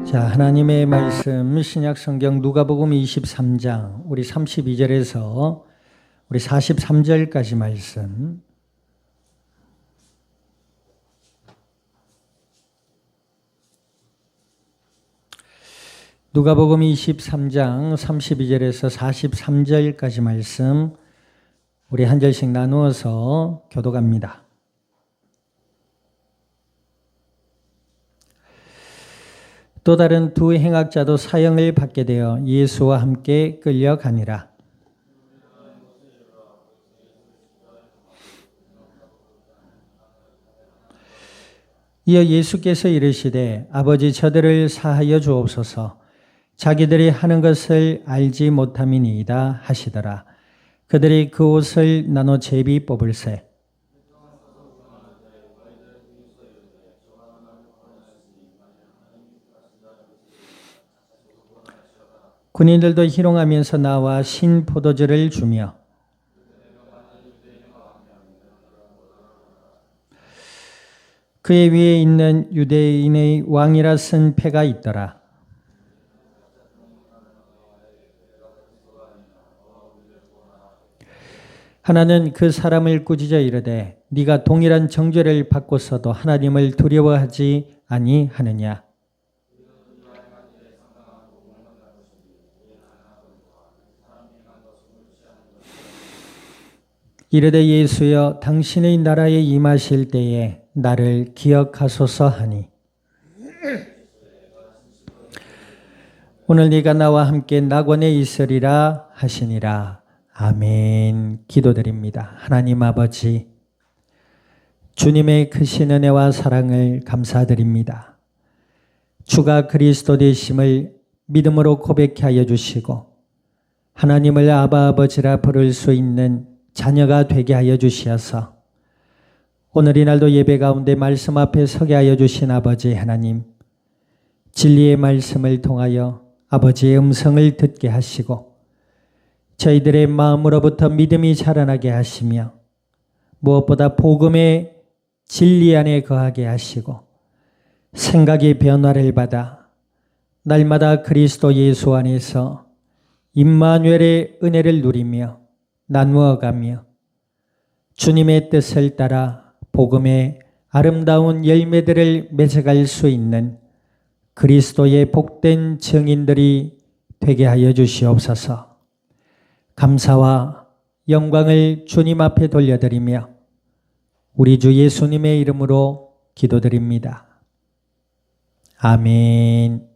자, 하나님의 말씀 신약 성경 누가복음 23장 우리 32절에서 우리 43절까지 말씀. 누가복음 23장 32절에서 43절까지 말씀 우리 한 절씩 나누어서 교독합니다. 또 다른 두 행악자도 사형을 받게 되어 예수와 함께 끌려가니라. 이어 예수께서 이르시되 아버지 저들을 사하여 주옵소서. 자기들이 하는 것을 알지 못함이니이다 하시더라. 그들이 그 옷을 나눠 제비 뽑을세. 군인들도 희롱하면서 나와 신 포도주를 주며 그의 위에 있는 유대인의 왕이라 쓴 패가 있더라. 하나는 그 사람을 꾸짖어 이르되 네가 동일한 정죄를 받고서도 하나님을 두려워하지 아니하느냐. 이르되 예수여 당신의 나라에 임하실 때에 나를 기억하소서 하니 오늘 네가 나와 함께 낙원에 있으리라 하시니라. 아멘. 기도드립니다. 하나님 아버지, 주님의 크신 은혜와 사랑을 감사드립니다. 주가 그리스도 되심을 믿음으로 고백케 하여 주시고 하나님을 아바 아버지라 부를 수 있는 자녀가 되게 하여 주시어서 오늘 이날도 예배 가운데 말씀 앞에 서게 하여 주신 아버지 하나님, 진리의 말씀을 통하여 아버지의 음성을 듣게 하시고 저희들의 마음으로부터 믿음이 자라나게 하시며 무엇보다 복음의 진리 안에 거하게 하시고 생각의 변화를 받아 날마다 그리스도 예수 안에서 임마누엘의 은혜를 누리며 나누어가며 주님의 뜻을 따라 복음의 아름다운 열매들을 맺어갈 수 있는 그리스도의 복된 증인들이 되게 하여 주시옵소서. 감사와 영광을 주님 앞에 돌려드리며 우리 주 예수님의 이름으로 기도드립니다. 아멘.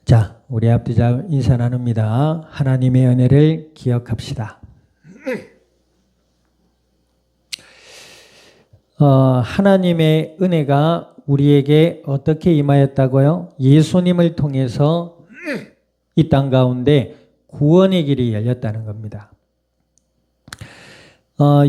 자, 우리 앞뒤자 인사 나눕니다. 하나님의 은혜를 기억합시다. 하나님의 은혜가 우리에게 어떻게 임하였다고요? 예수님을 통해서 이 땅 가운데 구원의 길이 열렸다는 겁니다.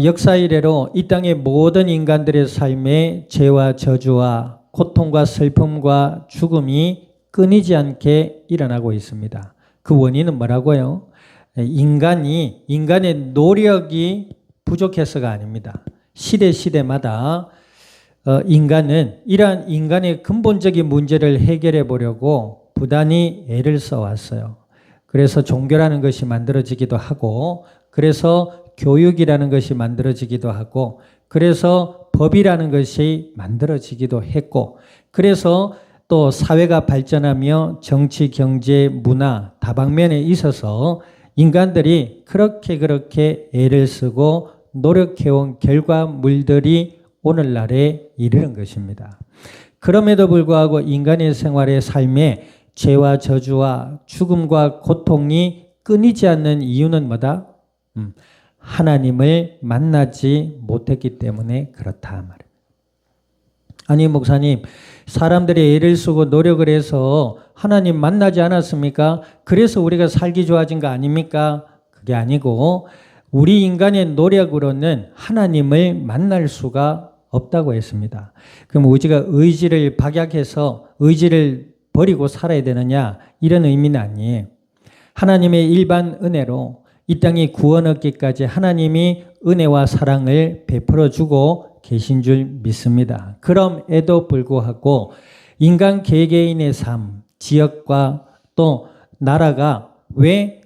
역사 이래로 이 땅의 모든 인간들의 삶에 죄와 저주와 고통과 슬픔과 죽음이 끊이지 않게 일어나고 있습니다. 그 원인은 뭐라고요? 인간의 노력이 부족해서가 아닙니다. 시대마다 인간은 이러한 인간의 근본적인 문제를 해결해 보려고 부단히 애를 써왔어요. 그래서 종교라는 것이 만들어지기도 하고, 그래서 교육이라는 것이 만들어지기도 하고, 그래서 법이라는 것이 만들어지기도 했고, 그래서 또 사회가 발전하며 정치, 경제, 문화 다방면에 있어서 인간들이 그렇게 애를 쓰고 노력해온 결과물들이 오늘날에 이르는 것입니다. 그럼에도 불구하고 인간의 생활의 삶에 죄와 저주와 죽음과 고통이 끊이지 않는 이유는 뭐다? 하나님을 만나지 못했기 때문에 그렇다 말입니다. 아니 목사님, 사람들이 애를 쓰고 노력을 해서 하나님 만나지 않았습니까? 그래서 우리가 살기 좋아진 거 아닙니까? 그게 아니고 우리 인간의 노력으로는 하나님을 만날 수가 없다고 했습니다. 그럼 우리가 의지를 박약해서 의지를 버리고 살아야 되느냐? 이런 의미는 아니에요. 하나님의 일반 은혜로 이 땅이 구원 얻기까지 하나님이 은혜와 사랑을 베풀어 주고 계신 줄 믿습니다. 그럼에도 불구하고 인간 개개인의 삶, 지역과 또 나라가 왜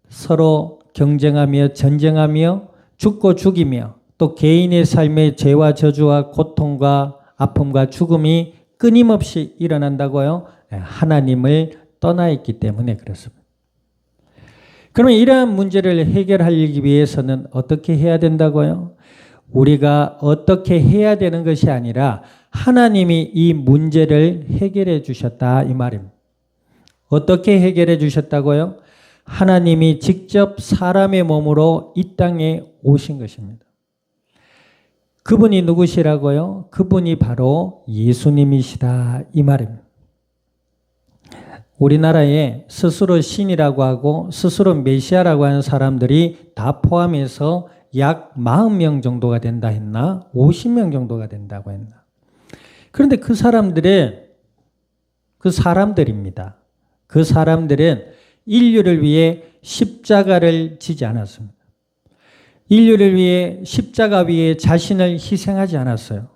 서로 경쟁하며 전쟁하며 죽고 죽이며 또 개인의 삶의 죄와 저주와 고통과 아픔과 죽음이 끊임없이 일어난다고요? 하나님을 떠나 있기 때문에 그렇습니다. 그러면 이러한 문제를 해결하기 위해서는 어떻게 해야 된다고요? 우리가 어떻게 해야 되는 것이 아니라 하나님이 이 문제를 해결해 주셨다 이 말입니다. 어떻게 해결해 주셨다고요? 하나님이 직접 사람의 몸으로 이 땅에 오신 것입니다. 그분이 누구시라고요? 그분이 바로 예수님이시다 이 말입니다. 우리나라에 스스로 신이라고 하고 스스로 메시아라고 하는 사람들이 다 포함해서 약 40명 정도가 된다 했나? 50명 정도가 된다고 했나? 그런데 그 사람들입니다. 그 사람들은 인류를 위해 십자가를 지지 않았습니다. 인류를 위해 십자가 위에 자신을 희생하지 않았어요.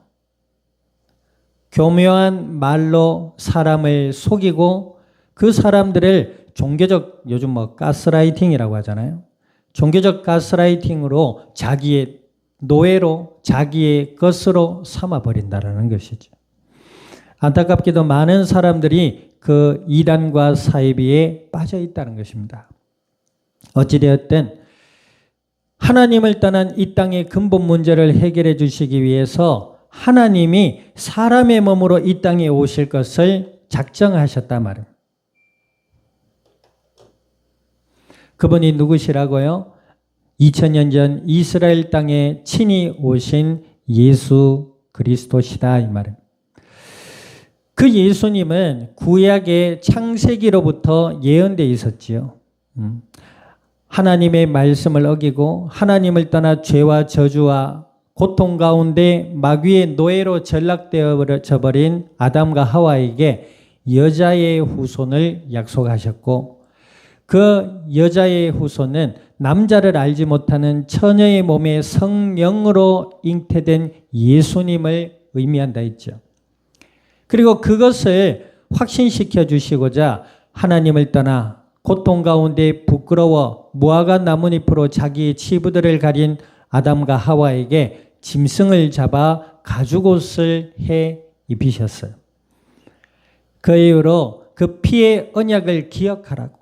교묘한 말로 사람을 속이고 그 사람들을 종교적 요즘 가스라이팅이라고 하잖아요. 종교적 가스라이팅으로 자기의 노예로 자기의 것으로 삼아버린다는 것이죠. 안타깝게도 많은 사람들이 그 이단과 사이비에 빠져 있다는 것입니다. 어찌되었든 하나님을 떠난 이 땅의 근본 문제를 해결해 주시기 위해서 하나님이 사람의 몸으로 이 땅에 오실 것을 작정하셨단 말입니다. 그분이 누구시라고요? 2000년 전 이스라엘 땅에 친히 오신 예수 그리스도시다 이 말입니다. 그 예수님은 구약의 창세기로부터 예언되어 있었지요. 하나님의 말씀을 어기고 하나님을 떠나 죄와 저주와 고통 가운데 마귀의 노예로 전락되어 버린 아담과 하와에게 여자의 후손을 약속하셨고 그 여자의 후손은 남자를 알지 못하는 처녀의 몸에 성령으로 잉태된 예수님을 의미한다 했죠. 그리고 그것을 확신시켜 주시고자 하나님을 떠나 고통 가운데 부끄러워 무화과 나뭇잎으로 자기의 치부들을 가린 아담과 하와에게 짐승을 잡아 가죽옷을 해 입히셨어요. 그 이후로 그 피의 언약을 기억하라고.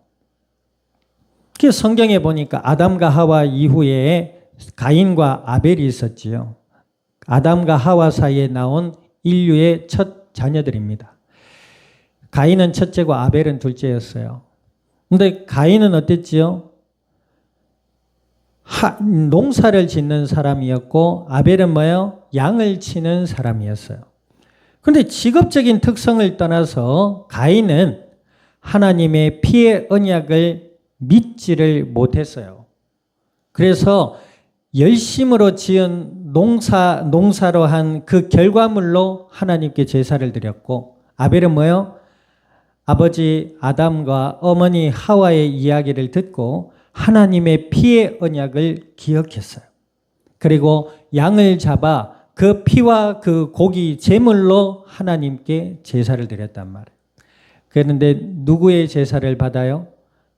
그 성경에 보니까 아담과 하와 이후에 가인과 아벨이 있었지요. 아담과 하와 사이에 나온 인류의 첫 자녀들입니다. 가인은 첫째고 아벨은 둘째였어요. 근데 가인은 어땠지요? 농사를 짓는 사람이었고 아벨은 뭐예요? 양을 치는 사람이었어요. 그런데 직업적인 특성을 떠나서 가인은 하나님의 피의 언약을 믿지를 못했어요. 그래서 열심으로 지은 농사로 한 그 결과물로 하나님께 제사를 드렸고 아벨은 뭐예요? 아버지 아담과 어머니 하와의 이야기를 듣고 하나님의 피의 언약을 기억했어요. 그리고 양을 잡아 그 피와 그 고기 제물로 하나님께 제사를 드렸단 말이에요. 그런데 누구의 제사를 받아요?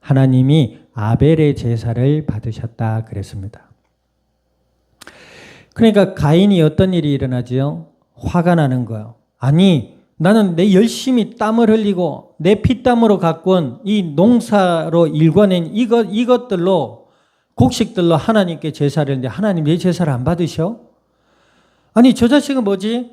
하나님이 아벨의 제사를 받으셨다 그랬습니다. 그러니까 가인이 어떤 일이 일어나지요? 화가 나는 거예요. 아니 나는 내 열심히 땀을 흘리고 내 피땀으로 가꾼 이 농사로 일궈낸 이것들로 곡식들로 하나님께 제사를 했는데 하나님 내 제사를 안 받으셔? 아니 저 자식은 뭐지?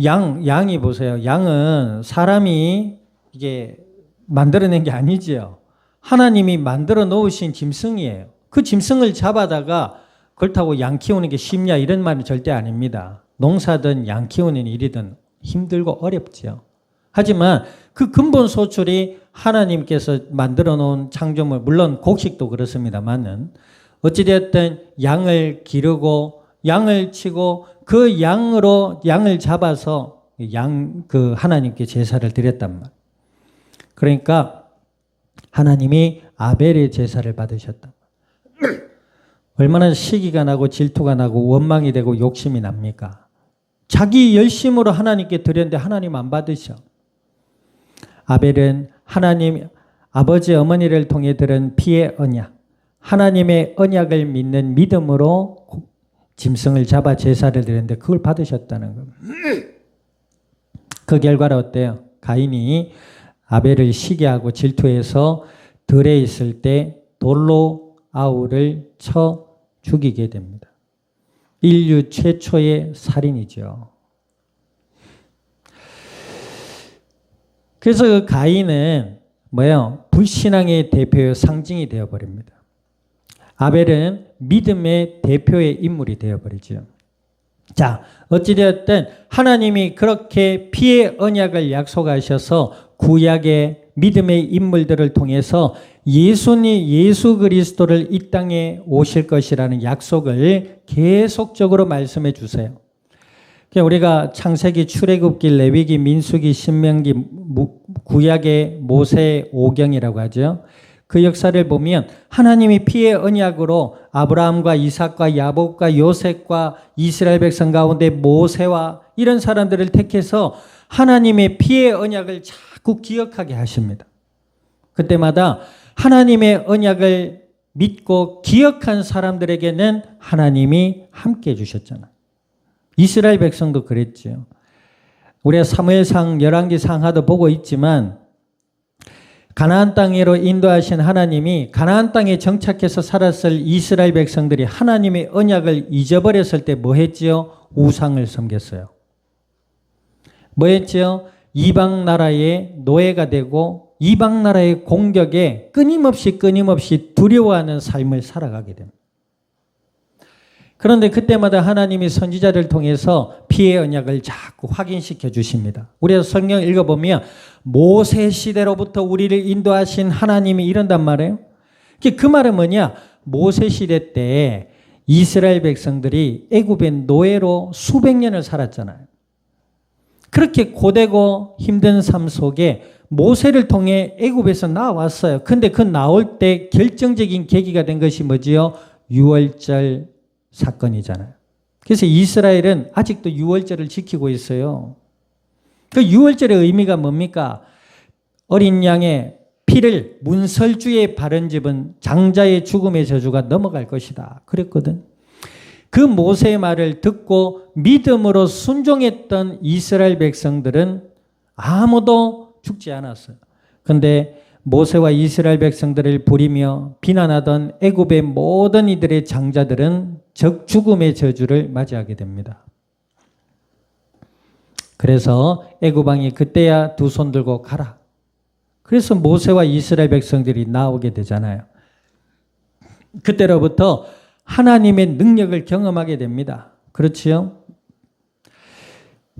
양이 보세요. 양은 사람이 이게 만들어낸 게 아니지요. 하나님이 만들어 놓으신 짐승이에요. 그 짐승을 잡아다가 그렇다고 양 키우는 게 쉽냐 이런 말은 절대 아닙니다. 농사든 양 키우는 일이든 힘들고 어렵지요. 하지만 그 근본 소출이 하나님께서 만들어 놓은 창조물, 물론 곡식도 그렇습니다만은 어찌되었든 양을 기르고 양을 치고 그 양을 잡아서 그 하나님께 제사를 드렸단 말. 그러니까 하나님이 아벨의 제사를 받으셨다. 얼마나 시기가 나고 질투가 나고 원망이 되고 욕심이 납니까? 자기 열심으로 하나님께 드렸는데 하나님 안 받으셔. 아벨은 하나님 아버지 어머니를 통해 들은 피의 언약, 하나님의 언약을 믿는 믿음으로 짐승을 잡아 제사를 드렸는데 그걸 받으셨다는 겁니다. 그 결과는 어때요? 가인이 아벨을 시기하고 질투해서 들에 있을 때 돌로 아우를 쳐 죽이게 됩니다. 인류 최초의 살인이죠. 그래서 그 가인은 뭐예요? 불신앙의 대표의 상징이 되어버립니다. 아벨은 믿음의 대표의 인물이 되어버리죠. 자, 어찌되었든 하나님이 그렇게 피의 언약을 약속하셔서 구약의 믿음의 인물들을 통해서 예수 그리스도를 이 땅에 오실 것이라는 약속을 계속적으로 말씀해 주세요. 우리가 창세기, 출애굽기, 레위기, 민수기, 신명기, 구약의 모세 오경이라고 하죠. 그 역사를 보면 하나님이 피의 언약으로 아브라함과 이삭과 야곱과 요셉과 이스라엘 백성 가운데 모세와 이런 사람들을 택해서 하나님의 피의 언약을 자꾸 기억하게 하십니다. 그때마다 하나님의 언약을 믿고 기억한 사람들에게는 하나님이 함께 해주셨잖아요. 이스라엘 백성도 그랬죠. 우리가 사무엘상, 열왕기상 하도 보고 있지만 가나안 땅으로 인도하신 하나님이 가나안 땅에 정착해서 살았을 이스라엘 백성들이 하나님의 언약을 잊어버렸을 때 뭐 했지요? 우상을 섬겼어요. 뭐 했지요? 이방 나라의 노예가 되고 이방 나라의 공격에 끊임없이 두려워하는 삶을 살아가게 됩니다. 그런데 그때마다 하나님이 선지자를 통해서 피의 언약을 자꾸 확인시켜 주십니다. 우리가 성경 읽어보면 모세 시대로부터 우리를 인도하신 하나님이 이런단 말이에요. 그 말은 뭐냐? 모세 시대 때 이스라엘 백성들이 애굽의 노예로 수백 년을 살았잖아요. 그렇게 고되고 힘든 삶 속에 모세를 통해 애굽에서 나왔어요. 근데 그 나올 때 결정적인 계기가 된 것이 뭐지요? 유월절 사건이잖아요. 그래서 이스라엘은 아직도 유월절을 지키고 있어요. 그 유월절의 의미가 뭡니까? 어린 양의 피를 문설주에 바른 집은 장자의 죽음의 저주가 넘어갈 것이다. 그랬거든. 그 모세의 말을 듣고 믿음으로 순종했던 이스라엘 백성들은 아무도 죽지 않았어요. 그런데 모세와 이스라엘 백성들을 부리며 비난하던 애굽의 모든 이들의 장자들은 죽음의 저주를 맞이하게 됩니다. 그래서 애굽 왕이 그때야 두 손 들고 가라. 그래서 모세와 이스라엘 백성들이 나오게 되잖아요. 그때로부터 하나님의 능력을 경험하게 됩니다. 그렇지요?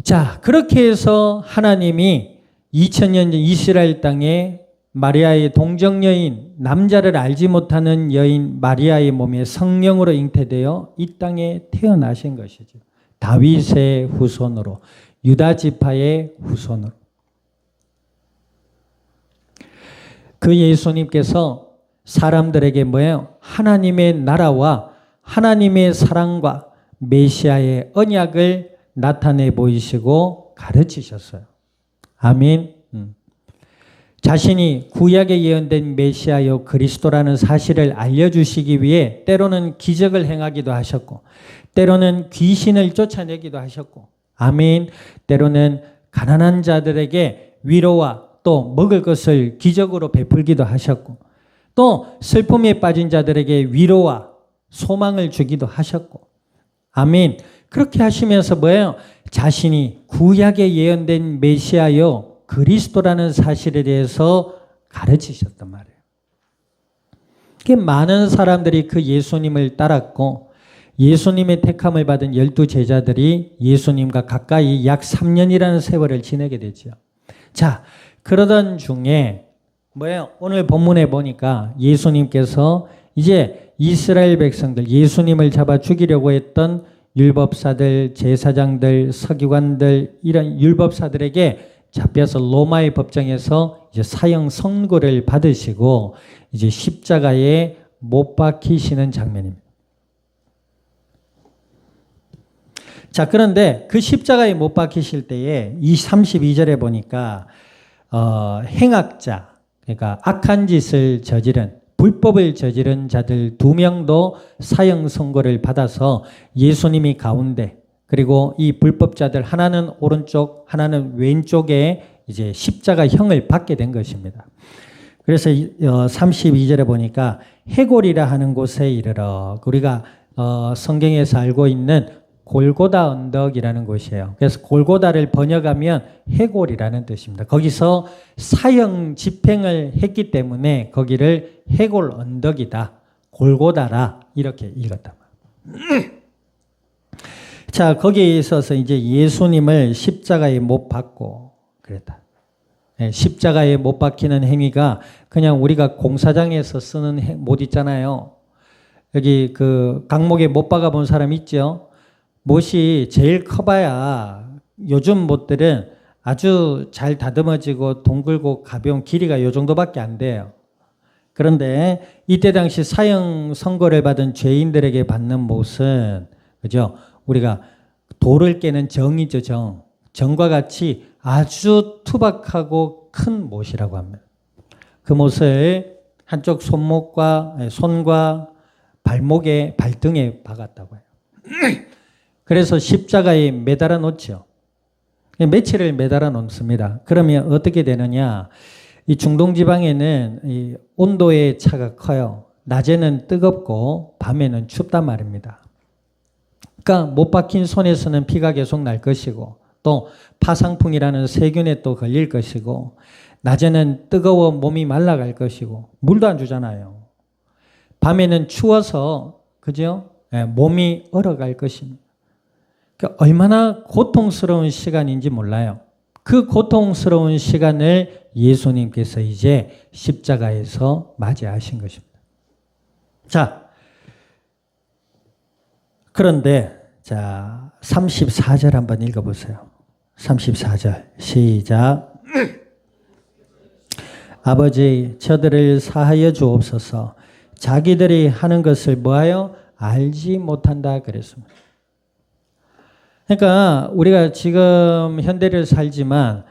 자, 그렇게 해서 하나님이 2000년 전 이스라엘 땅에 마리아의 동정 여인, 남자를 알지 못하는 여인 마리아의 몸에 성령으로 잉태되어 이 땅에 태어나신 것이죠. 다윗의 후손으로, 유다 지파의 후손으로. 그 예수님께서 사람들에게 뭐예요? 하나님의 나라와 하나님의 사랑과 메시아의 언약을 나타내 보이시고 가르치셨어요. 아멘. 자신이 구약에 예언된 메시아요 그리스도라는 사실을 알려주시기 위해 때로는 기적을 행하기도 하셨고 때로는 귀신을 쫓아내기도 하셨고 아멘. 때로는 가난한 자들에게 위로와 또 먹을 것을 기적으로 베풀기도 하셨고 또 슬픔에 빠진 자들에게 위로와 소망을 주기도 하셨고 아멘. 그렇게 하시면서 뭐예요? 자신이 구약에 예언된 메시아요 그리스도라는 사실에 대해서 가르치셨단 말이에요. 많은 사람들이 그 예수님을 따랐고 예수님의 택함을 받은 12제자들이 예수님과 가까이 약 3년이라는 세월을 지내게 되죠. 자, 그러던 중에 뭐예요? 오늘 본문에 보니까 예수님께서 이제 이스라엘 백성들, 예수님을 잡아 죽이려고 했던 율법사들, 제사장들, 서기관들 이런 율법사들에게 잡혀서 로마의 법정에서 이제 사형 선고를 받으시고 이제 십자가에 못 박히시는 장면입니다. 자, 그런데 그 십자가에 못 박히실 때에 이 32절에 보니까 행악자, 그러니까 악한 짓을 저지른, 불법을 저지른 자들 2명도 사형 선고를 받아서 예수님이 가운데, 그리고 이 불법자들 하나는 오른쪽, 하나는 왼쪽에 이제 십자가형을 받게 된 것입니다. 그래서 32절에 보니까 해골이라 하는 곳에 이르러, 우리가 성경에서 알고 있는 골고다 언덕이라는 곳이에요. 그래서 골고다를 번역하면 해골이라는 뜻입니다. 거기서 사형 집행을 했기 때문에 거기를 해골 언덕이다, 골고다라 이렇게 읽었단 말이에요. 자, 거기에 있어서 이제 예수님을 십자가에 못 박고 그랬다. 십자가에 못 박히는 행위가 그냥 우리가 공사장에서 쓰는 못 있잖아요. 여기 그 강목에 못 박아 본 사람 있죠? 못이 제일 커봐야, 요즘 못들은 아주 잘 다듬어지고 동글고 가벼운 길이가 요 정도밖에 안 돼요. 그런데 이때 당시 사형 선고를 받은 죄인들에게 받는 못은, 그죠? 우리가 돌을 깨는 정이죠, 정. 정과 같이 아주 투박하고 큰 못이라고 합니다. 그 못을 한쪽 손과 발목에, 발등에 박았다고 해요. 그래서 십자가에 매달아 놓죠. 며칠을 매달아 놓습니다. 그러면 어떻게 되느냐? 이 중동 지방에는 이 온도의 차가 커요. 낮에는 뜨겁고 밤에는 춥단 말입니다. 그러니까 못 박힌 손에서는 피가 계속 날 것이고, 또 파상풍이라는 세균에 또 걸릴 것이고, 낮에는 뜨거워 몸이 말라갈 것이고, 물도 안 주잖아요. 밤에는 추워서, 그죠? 몸이 얼어갈 것입니다. 그러니까 얼마나 고통스러운 시간인지 몰라요. 그 고통스러운 시간을 예수님께서 이제 십자가에서 맞이하신 것입니다. 자, 그런데 자 34절 한번 읽어보세요. 34절 시작. 아버지, 저들을 사하여 주옵소서. 자기들이 하는 것을 뭐하여 알지 못한다 그랬습니다. 그러니까 우리가 지금 현대를 살지만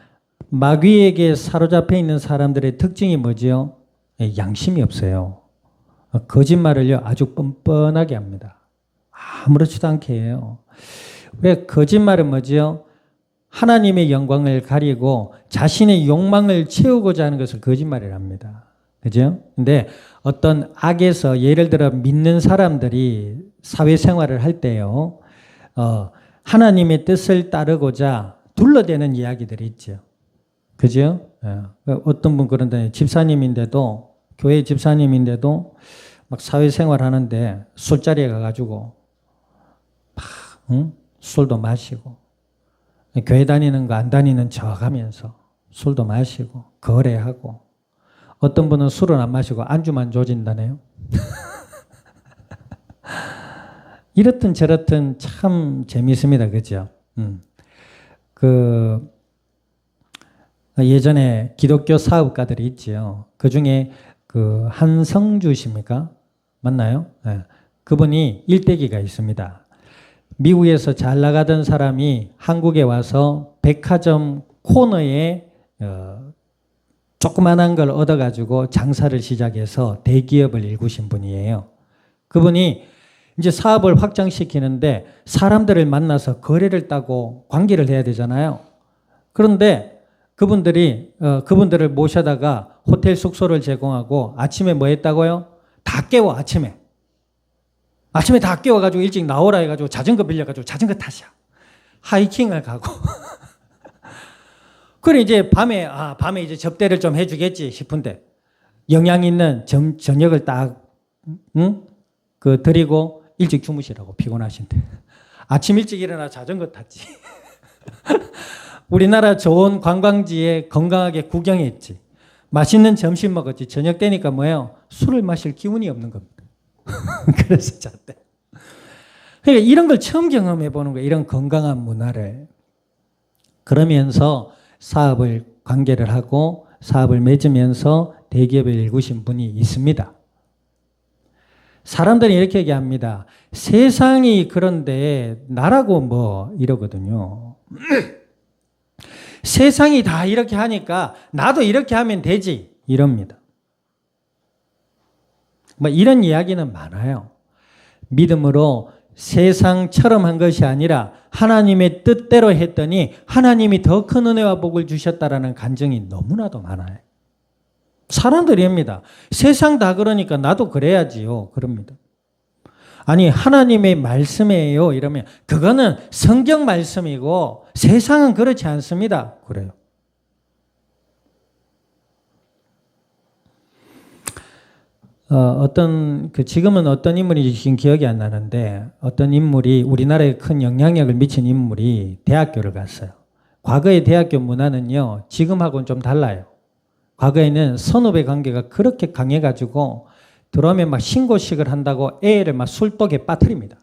마귀에게 사로잡혀 있는 사람들의 특징이 뭐지요? 양심이 없어요. 거짓말을요 아주 뻔뻔하게 합니다. 아무렇지도 않게 해요. 왜 거짓말은 뭐지요? 하나님의 영광을 가리고 자신의 욕망을 채우고자 하는 것을 거짓말을 합니다. 그죠? 근데 어떤 악에서, 예를 들어 믿는 사람들이 사회생활을 할 때요, 하나님의 뜻을 따르고자 둘러대는 이야기들이 있죠. 그죠? 어떤 분 그런데 집사님인데도, 교회 집사님인데도 막 사회생활 하는데 술자리에 가가지고 막 술도 마시고, 교회 다니는 거 안 다니는 척 하면서 술도 마시고 거래하고, 어떤 분은 술은 안 마시고 안주만 조진다네요. 이렇든 저렇든 참 재미있습니다. 그죠? 예전에 기독교 사업가들이 있지요. 그 중에 그 한성주 씨입니까? 맞나요? 네. 그분이 일대기가 있습니다. 미국에서 잘 나가던 사람이 한국에 와서 백화점 코너에 조그만한 걸 얻어가지고 장사를 시작해서 대기업을 일구신 분이에요. 그분이 이제 사업을 확장시키는데 사람들을 만나서 거래를 따고 관계를 해야 되잖아요. 그런데 그분들을 모셔다가 호텔 숙소를 제공하고 아침에 뭐 했다고요? 다 깨워, 아침에 다 깨워가지고 일찍 나오라 해가지고 자전거 빌려가지고 자전거 타셔. 하이킹을 가고. 그래 이제 밤에 이제 접대를 좀 해주겠지 싶은데 영양 있는 저녁을 딱 드리고 일찍 주무시라고, 피곤하신데. 아침 일찍 일어나 자전거 탔지. 우리나라 좋은 관광지에 건강하게 구경했지. 맛있는 점심 먹었지. 저녁 때니까 뭐예요? 술을 마실 기운이 없는 겁니다. 그래서 잤대. 그러니까 이런 걸 처음 경험해 보는 거예요. 이런 건강한 문화를. 그러면서 관계를 하고 사업을 맺으면서 대기업을 일구신 분이 있습니다. 사람들이 이렇게 얘기합니다. 세상이 그런데 나라고 뭐 이러거든요. 세상이 다 이렇게 하니까 나도 이렇게 하면 되지 이럽니다. 뭐 이런 이야기는 많아요. 믿음으로 세상처럼 한 것이 아니라 하나님의 뜻대로 했더니 하나님이 더 큰 은혜와 복을 주셨다라는 간증이 너무나도 많아요. 사람들이 합니다. 세상 다 그러니까 나도 그래야지요. 그럽니다. 아니 하나님의 말씀이에요. 이러면 그거는 성경 말씀이고 세상은 그렇지 않습니다. 그래요. 지금은 어떤 인물이 지금 기억이 안 나는데 어떤 인물이 우리나라에 큰 영향력을 미친 인물이 대학교를 갔어요. 과거의 대학교 문화는요, 지금하고는 좀 달라요. 과거에는 선후배 관계가 그렇게 강해가지고 들어오면 막 신고식을 한다고 애를 막 술독에 빠뜨립니다.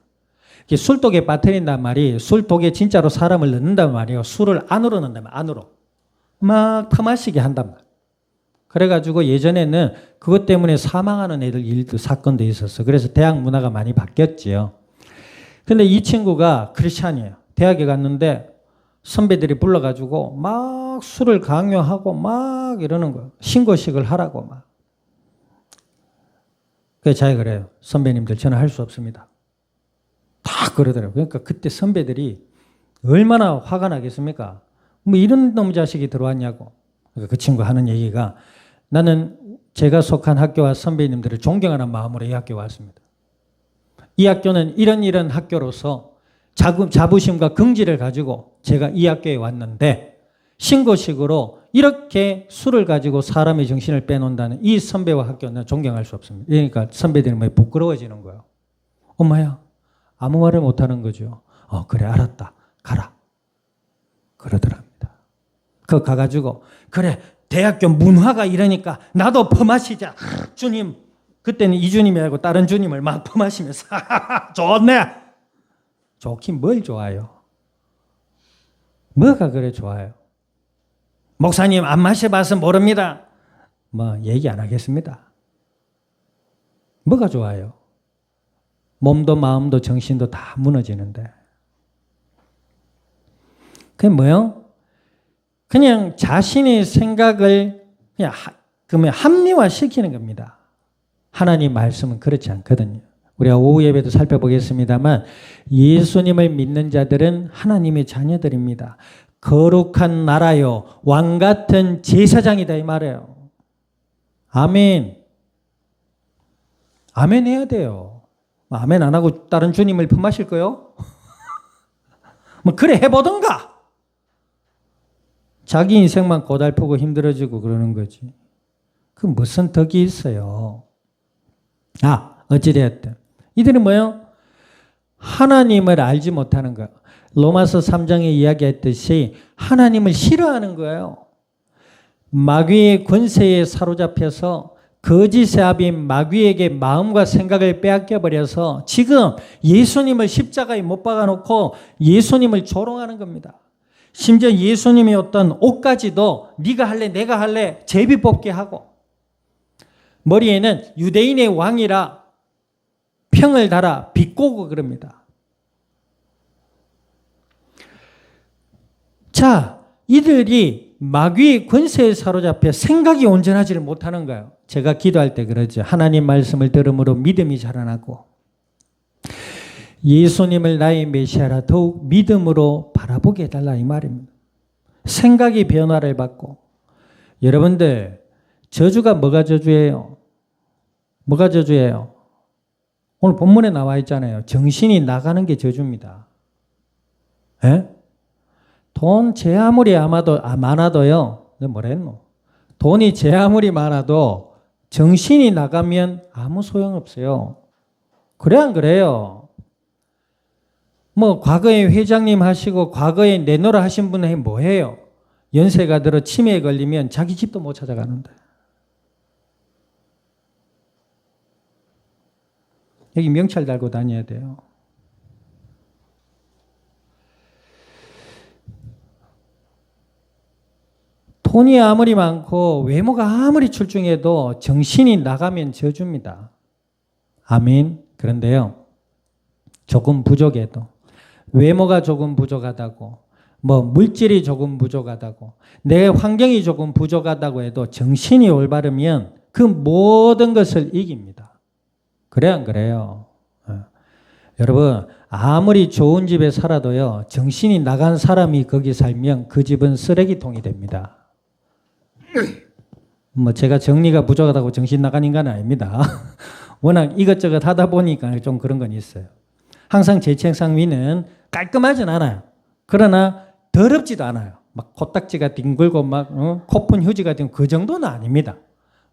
술독에 빠뜨린단 말이 술독에 진짜로 사람을 넣는단 말이에요. 술을 안으로 넣는단 말이에요. 안으로. 막 퍼마시게 한단 말이에요. 그래가지고 예전에는 그것 때문에 사망하는 애들 일도 사건도 있었어. 그래서 대학 문화가 많이 바뀌었지요. 근데 이 친구가 크리스찬이에요. 대학에 갔는데 선배들이 불러가지고 막 술을 강요하고 막 이러는 거예요. 신고식을 하라고 막. 그래서 자기가 그래요. 선배님들 저는 할 수 없습니다. 다 그러더라고요. 그러니까 그때 선배들이 얼마나 화가 나겠습니까? 뭐 이런 놈 자식이 들어왔냐고. 그러니까 그 친구 하는 얘기가 나는 제가 속한 학교와 선배님들을 존경하는 마음으로 이 학교에 왔습니다. 이 학교는 이런 학교로서 자부심과 긍지를 가지고 제가 이 학교에 왔는데 신고식으로 이렇게 술을 가지고 사람의 정신을 빼놓는다는 이 선배와 학교는 존경할 수 없습니다. 그러니까 선배들이 뭐 부끄러워지는 거예요. 엄마야 아무 말을 못하는 거죠. 그래 알았다 가라 그러더랍니다. 그거 가가지고 그래 대학교 문화가 이러니까 나도 퍼마시자. 주님 그때는 이 주님이 아니고 다른 주님을 막 퍼마시면서 좋네. 좋긴 뭘 좋아요. 뭐가 그래 좋아요. 목사님 안 마셔봐서 모릅니다. 뭐 얘기 안 하겠습니다. 뭐가 좋아요. 몸도 마음도 정신도 다 무너지는데. 그게 뭐요? 그냥 자신의 생각을 그냥 합리화시키는 겁니다. 하나님 말씀은 그렇지 않거든요. 우리가 오후 예배도 살펴보겠습니다만 예수님을 믿는 자들은 하나님의 자녀들입니다. 거룩한 나라요 왕 같은 제사장이다 이 말이에요. 아멘. 아멘 해야 돼요. 아멘 안 하고 다른 주님을 품마실 거요? 뭐 그래 해보던가. 자기 인생만 고달프고 힘들어지고 그러는 거지. 그 무슨 덕이 있어요. 어찌되었든 이들은 뭐예요? 하나님을 알지 못하는 거예요. 로마서 3장에 이야기했듯이 하나님을 싫어하는 거예요. 마귀의 권세에 사로잡혀서 거짓의 아비인 마귀에게 마음과 생각을 빼앗겨 버려서 지금 예수님을 십자가에 못 박아놓고 예수님을 조롱하는 겁니다. 심지어 예수님이 어떤 옷까지도 네가 할래 내가 할래 제비 뽑게 하고 머리에는 유대인의 왕이라 평을 달아 비꼬고 그럽니다. 자, 이들이 마귀의 권세에 사로잡혀 생각이 온전하지를 못하는 거예요. 제가 기도할 때 그러죠. 하나님 말씀을 들음으로 믿음이 자라나고 예수님을 나의 메시아라 더욱 믿음으로 바라보게 해달라 이 말입니다. 생각이 변화를 받고 여러분들 저주가 뭐가 저주예요? 뭐가 저주예요? 오늘 본문에 나와 있잖아요. 정신이 나가는 게 저주입니다. 예? 돈 제 아무리 많아도요. 뭐라 했노? 돈이 제 아무리 많아도 정신이 나가면 아무 소용없어요. 그래 안 그래요? 뭐 과거에 회장님 하시고 과거에 내노라 하신 분은 뭐해요? 연세가 들어 치매에 걸리면 자기 집도 못 찾아가는데. 여기 명찰 달고 다녀야 돼요. 돈이 아무리 많고 외모가 아무리 출중해도 정신이 나가면 저주입니다. 아멘. 그런데요, 조금 부족해도, 외모가 조금 부족하다고, 물질이 조금 부족하다고, 내 환경이 조금 부족하다고 해도 정신이 올바르면 그 모든 것을 이깁니다. 그래 안 그래요? 여러분, 아무리 좋은 집에 살아도요, 정신이 나간 사람이 거기 살면 그 집은 쓰레기통이 됩니다. 제가 정리가 부족하다고 정신 나간 인간은 아닙니다. 워낙 이것저것 하다 보니까 좀 그런 건 있어요. 항상 제 책상 위는 깔끔하진 않아요. 그러나 더럽지도 않아요. 막 코딱지가 뒹굴고 코푼 휴지가 뒹굴고 그 정도는 아닙니다.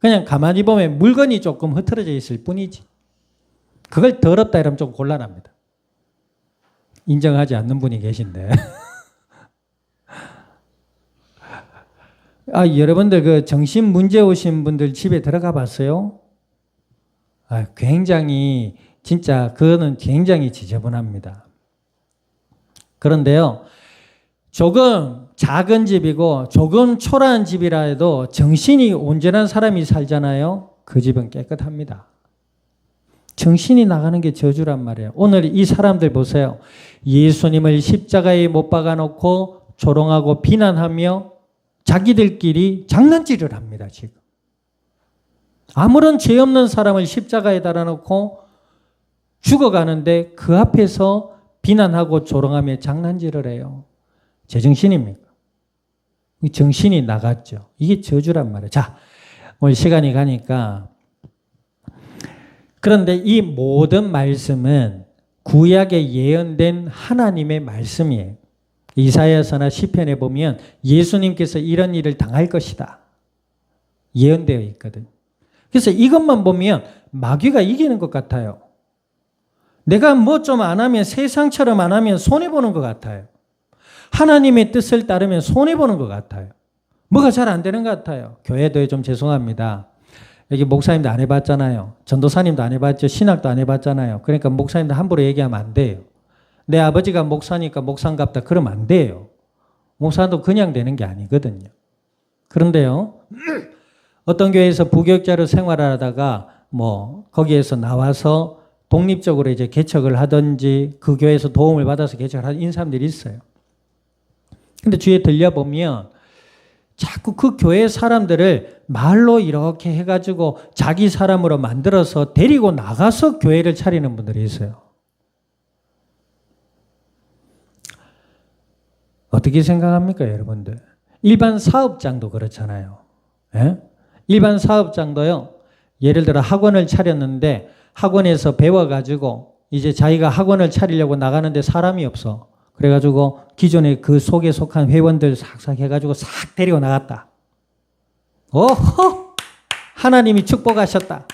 그냥 가만히 보면 물건이 조금 흐트러져 있을 뿐이지. 그걸 더럽다 이러면 좀 곤란합니다. 인정하지 않는 분이 계신데. 여러분들 그 정신 문제 오신 분들 집에 들어가 봤어요? 굉장히 진짜 그거는 굉장히 지저분합니다. 그런데요, 조금 작은 집이고 조금 초라한 집이라 해도 정신이 온전한 사람이 살잖아요. 그 집은 깨끗합니다. 정신이 나가는 게 저주란 말이에요. 오늘 이 사람들 보세요. 예수님을 십자가에 못 박아놓고 조롱하고 비난하며 자기들끼리 장난질을 합니다. 지금. 아무런 죄 없는 사람을 십자가에 달아놓고 죽어가는데 그 앞에서 비난하고 조롱하며 장난질을 해요. 제정신입니까? 정신이 나갔죠. 이게 저주란 말이에요. 자, 오늘 시간이 가니까. 그런데 이 모든 말씀은 구약에 예언된 하나님의 말씀이에요. 이사야서나 시편에 보면 예수님께서 이런 일을 당할 것이다. 예언되어 있거든. 그래서 이것만 보면 마귀가 이기는 것 같아요. 내가 좀 안 하면 세상처럼 안 하면 손해보는 것 같아요. 하나님의 뜻을 따르면 손해보는 것 같아요. 뭐가 잘 안 되는 것 같아요. 교회도 좀 죄송합니다. 여기 목사님도 안 해봤잖아요. 전도사님도 안 해봤죠. 신학도 안 해봤잖아요. 그러니까 목사님도 함부로 얘기하면 안 돼요. 내 아버지가 목사니까 목사인갑다 그러면 안 돼요. 목사도 그냥 되는 게 아니거든요. 그런데요, 어떤 교회에서 부교육자로 생활하다가 거기에서 나와서 독립적으로 이제 개척을 하든지 그 교회에서 도움을 받아서 개척을 하는 사람들이 있어요. 근데 주위에 들려보면 자꾸 그 교회 사람들을 말로 이렇게 해가지고 자기 사람으로 만들어서 데리고 나가서 교회를 차리는 분들이 있어요. 어떻게 생각합니까, 여러분들? 일반 사업장도 그렇잖아요. 예? 일반 사업장도요, 예를 들어 학원을 차렸는데 학원에서 배워가지고 이제 자기가 학원을 차리려고 나가는데 사람이 없어. 그래가지고 기존에 그 속에 속한 회원들 싹싹 해가지고 싹 데리고 나갔다. 어허! 하나님이 축복하셨다.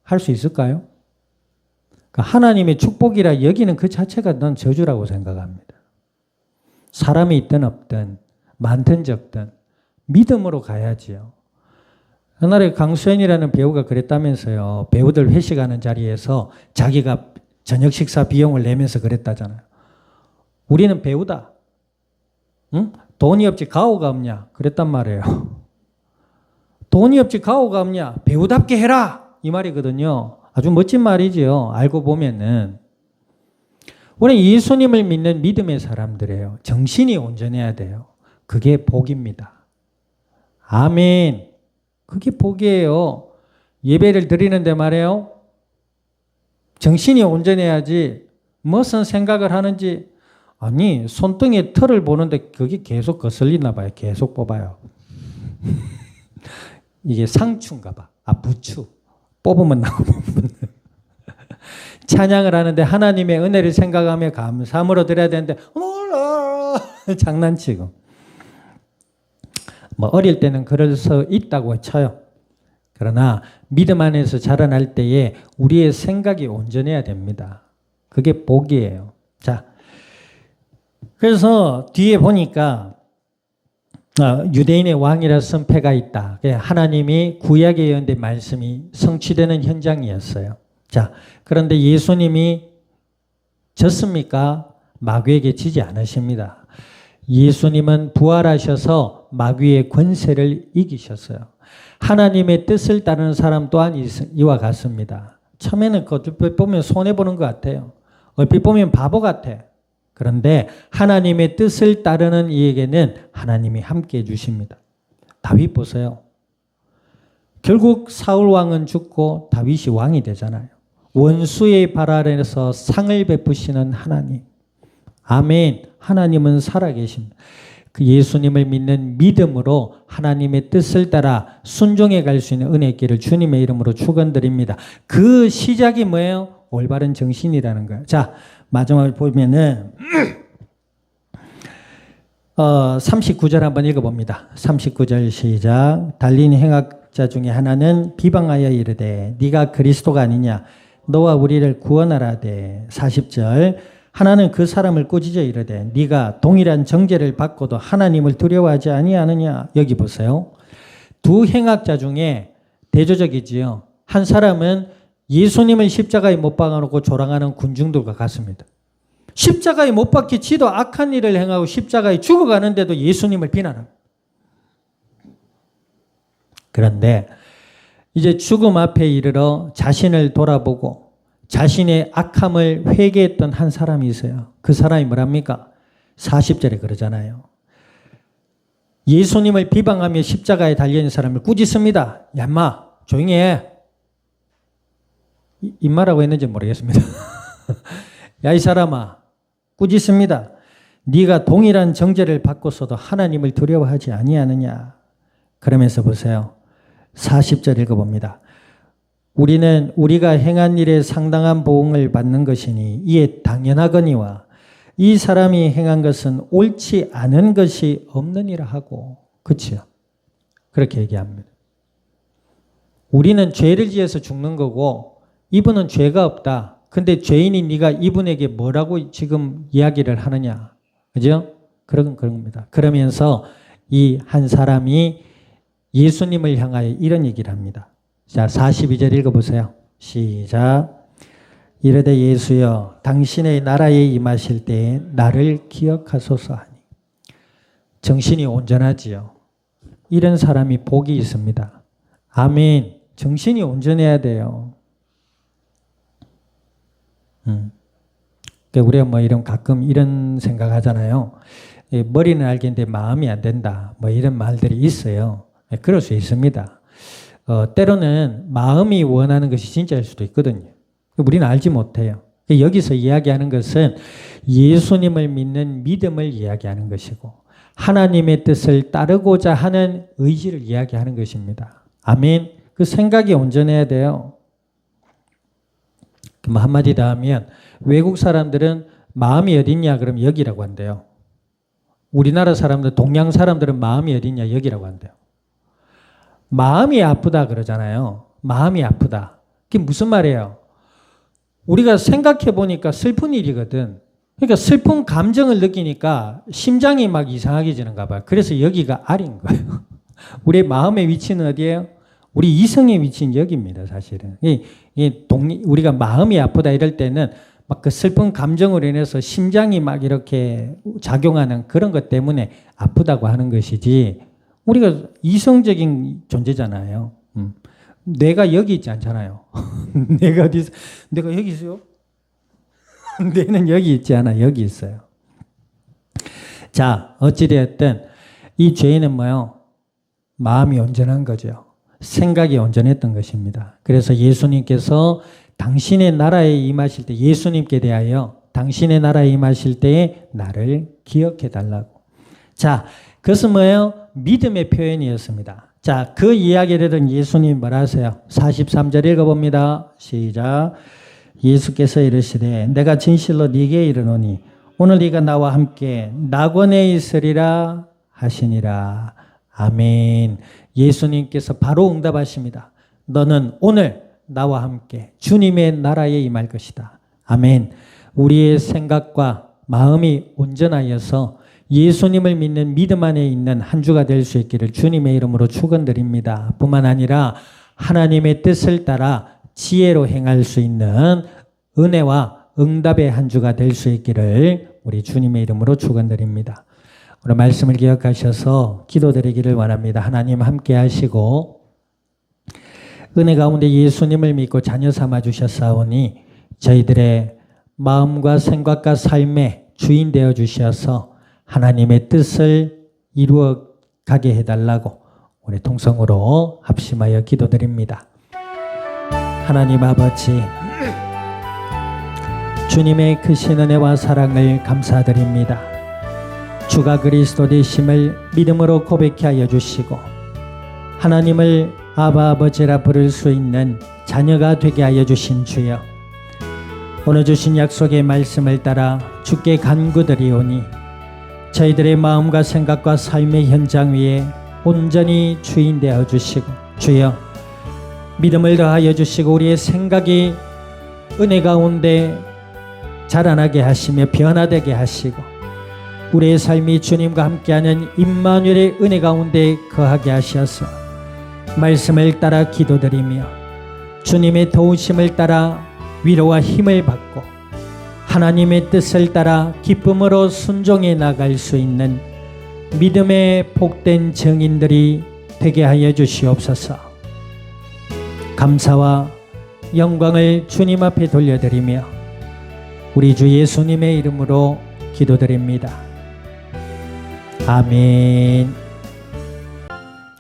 할 수 있을까요? 하나님의 축복이라 여기는 그 자체가 난 저주라고 생각합니다. 사람이 있든 없든 많든 적든 믿음으로 가야지요. 옛날에 강수현이라는 배우가 그랬다면서요. 배우들 회식하는 자리에서 자기가 저녁 식사 비용을 내면서 그랬다잖아요. 우리는 배우다. 응? 돈이 없지 가오가 없냐? 그랬단 말이에요. 돈이 없지 가오가 없냐? 배우답게 해라! 이 말이거든요. 아주 멋진 말이지요. 알고 보면은. 우리 예수님을 믿는 믿음의 사람들이에요. 정신이 온전해야 돼요. 그게 복입니다. 아멘. 그게 복이에요. 예배를 드리는데 말이에요. 정신이 온전해야지 무슨 생각을 하는지 아니 손등에 털을 보는데 그게 계속 거슬리나 봐요. 계속 뽑아요. 이게 상추인가 봐. 부추. 뽑으면 나오는 찬양을 하는데 하나님의 은혜를 생각하며 감사함으로 드려야 되는데 장난치고 어릴 때는 그럴 수 있다고 쳐요. 그러나 믿음 안에서 자라날 때에 우리의 생각이 온전해야 됩니다. 그게 복이에요. 자, 그래서 뒤에 보니까 유대인의 왕이라 선패가 있다. 하나님이 구약에 예언된 말씀이 성취되는 현장이었어요. 자, 그런데 예수님이 졌습니까? 마귀에게 지지 않으십니다. 예수님은 부활하셔서 마귀의 권세를 이기셨어요. 하나님의 뜻을 따르는 사람 또한 이와 같습니다. 처음에는 얼핏 보면 손해보는 것 같아요. 얼핏 보면 바보 같아. 그런데 하나님의 뜻을 따르는 이에게는 하나님이 함께 해주십니다. 다윗 보세요. 결국 사울 왕은 죽고 다윗이 왕이 되잖아요. 원수의 발 아래에서 상을 베푸시는 하나님. 아멘. 하나님은 살아계십니다. 그 예수님을 믿는 믿음으로 하나님의 뜻을 따라 순종해 갈 수 있는 은혜의 길을 주님의 이름으로 축원드립니다. 그 시작이 뭐예요? 올바른 정신이라는 거예요. 자, 마지막에 보면은 39절 한번 읽어봅니다. 39절 시작. 달린 행악자 중에 하나는 비방하여 이르되 네가 그리스도가 아니냐 너와 우리를 구원하라되. 40절. 하나는 그 사람을 꾸짖어 이르되 네가 동일한 정죄를 받고도 하나님을 두려워하지 아니하느냐. 여기 보세요. 두 행악자 중에 대조적이지요. 한 사람은 예수님을 십자가에 못 박아놓고 조랑하는 군중들과 같습니다. 십자가에 못 박히 지도 악한 일을 행하고 십자가에 죽어가는데도 예수님을 비난합니다. 그런데 이제 죽음 앞에 이르러 자신을 돌아보고 자신의 악함을 회개했던 한 사람이 있어요. 그 사람이 뭐랍니까? 40절에 그러잖아요. 예수님을 비방하며 십자가에 달려있는 사람을 꾸짖습니다. 야, 인마 조용히 해. 인마라고 했는지 모르겠습니다. 야, 이 사람아 꾸짖습니다. 네가 동일한 정죄를 받고서도 하나님을 두려워하지 아니하느냐. 그러면서 보세요. 40절 읽어봅니다. 우리는 우리가 행한 일에 상당한 보응을 받는 것이니 이에 당연하거니와 이 사람이 행한 것은 옳지 않은 것이 없느니라 하고. 그렇죠? 그렇게 얘기합니다. 우리는 죄를 지어서 죽는 거고 이분은 죄가 없다. 근데 죄인인 네가 이분에게 뭐라고 지금 이야기를 하느냐. 그죠? 그런 겁니다. 그러면서 이 한 사람이 예수님을 향하여 이런 얘기를 합니다. 자, 42절 읽어보세요. 시작. 이르되 예수여 당신의 나라에 임하실 때에 나를 기억하소서 하니. 정신이 온전하지요. 이런 사람이 복이 있습니다. 아멘. 정신이 온전해야 돼요. 우리가 뭐 이런 가끔 이런 생각하잖아요. 머리는 알겠는데 마음이 안 된다. 뭐 이런 말들이 있어요. 그럴 수 있습니다. 때로는 마음이 원하는 것이 진짜일 수도 있거든요. 우리는 알지 못해요. 여기서 이야기하는 것은 예수님을 믿는 믿음을 이야기하는 것이고 하나님의 뜻을 따르고자 하는 의지를 이야기하는 것입니다. 아멘. 그 생각이 온전해야 돼요. 한마디 더 하면 외국 사람들은 마음이 어딨냐 그러면 여기라고 한대요. 우리나라 사람들, 동양 사람들은 마음이 어딨냐 여기라고 한대요. 마음이 아프다 그러잖아요. 마음이 아프다. 그게 무슨 말이에요? 우리가 생각해 보니까 슬픈 일이거든. 그러니까 슬픈 감정을 느끼니까 심장이 막 이상하게 지는가 봐요. 그래서 여기가 R인 거예요. 우리의 마음의 위치는 어디예요? 우리 이성의 위치는 여기입니다, 사실은. 우리가 마음이 아프다 이럴 때는 막 그 슬픈 감정으로 인해서 심장이 막 이렇게 작용하는 그런 것 때문에 아프다고 하는 것이지, 우리가 이성적인 존재잖아요. 뇌가 여기 있지 않잖아요. 내가 어디 있어? 내가 여기 있어요? 뇌는 여기 있지 않아. 여기 있어요. 자, 어찌되었든 이 죄인은 뭐요? 마음이 온전한 거죠. 생각이 온전했던 것입니다. 그래서 예수님께서 당신의 나라에 임하실 때, 예수님께 대하여 당신의 나라에 임하실 때에 나를 기억해 달라고. 자, 그것은 뭐예요? 믿음의 표현이었습니다. 자, 그 이야기를 들은 예수님이 뭐라 하세요? 43절 읽어봅니다. 시작. 예수께서 이르시되 내가 진실로 네게 이르노니 오늘 네가 나와 함께 낙원에 있으리라 하시니라. 아멘. 예수님께서 바로 응답하십니다. 너는 오늘 나와 함께 주님의 나라에 임할 것이다. 아멘. 우리의 생각과 마음이 온전하여서 예수님을 믿는 믿음 안에 있는 한 주가 될 수 있기를 주님의 이름으로 축원드립니다. 뿐만 아니라 하나님의 뜻을 따라 지혜로 행할 수 있는 은혜와 응답의 한 주가 될 수 있기를 우리 주님의 이름으로 축원드립니다. 오늘 말씀을 기억하셔서 기도드리기를 원합니다. 하나님 함께 하시고 은혜 가운데 예수님을 믿고 자녀 삼아 주셨사오니 저희들의 마음과 생각과 삶의 주인 되어 주셔서 하나님의 뜻을 이루어 가게 해달라고 우리 통성으로 합심하여 기도드립니다. 하나님 아버지, 주님의 크신 은혜와 사랑을 감사드립니다. 주가 그리스도 되심을 믿음으로 고백케 하여 주시고 하나님을 아바 아버지라 부를 수 있는 자녀가 되게 하여 주신 주여, 오늘 주신 약속의 말씀을 따라 주께 간구드리오니 저희들의 마음과 생각과 삶의 현장 위에 온전히 주인 되어 주시고 주여, 믿음을 더하여 주시고 우리의 생각이 은혜 가운데 자라나게 하시며 변화되게 하시고 우리의 삶이 주님과 함께하는 임마누엘의 은혜 가운데 거하게 하셔서 말씀을 따라 기도드리며 주님의 도우심을 따라 위로와 힘을 받고 하나님의 뜻을 따라 기쁨으로 순종해 나갈 수 있는 믿음의 복된 증인들이 되게 하여 주시옵소서. 감사와 영광을 주님 앞에 돌려드리며 우리 주 예수님의 이름으로 기도드립니다. 아멘.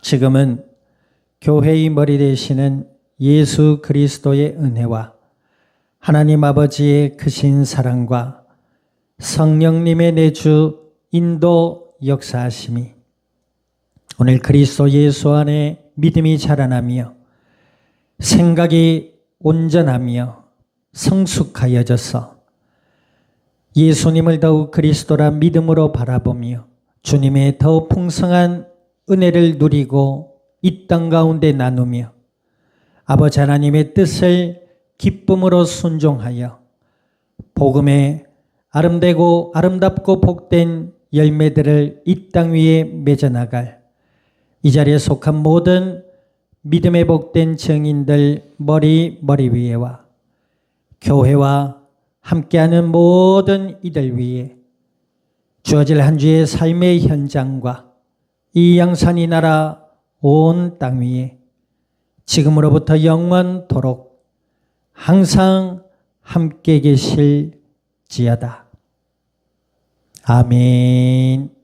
지금은 교회의 머리 되시는 예수 그리스도의 은혜와 하나님 아버지의 크신 사랑과 성령님의 내주 인도 역사하심이 오늘 그리스도 예수 안에 믿음이 자라나며 생각이 온전하며 성숙하여져서 예수님을 더욱 그리스도라 믿음으로 바라보며 주님의 더 풍성한 은혜를 누리고 이 땅 가운데 나누며 아버지 하나님의 뜻을 기쁨으로 순종하여 복음의 아름되고 아름답고 복된 열매들을 이 땅 위에 맺어나갈 이 자리에 속한 모든 믿음의 복된 증인들 머리 위에와 교회와 함께하는 모든 이들 위에 주어질 한 주의 삶의 현장과 이 양산이 나라 온 땅 위에 지금으로부터 영원토록 항상 함께 계실지어다. 아멘.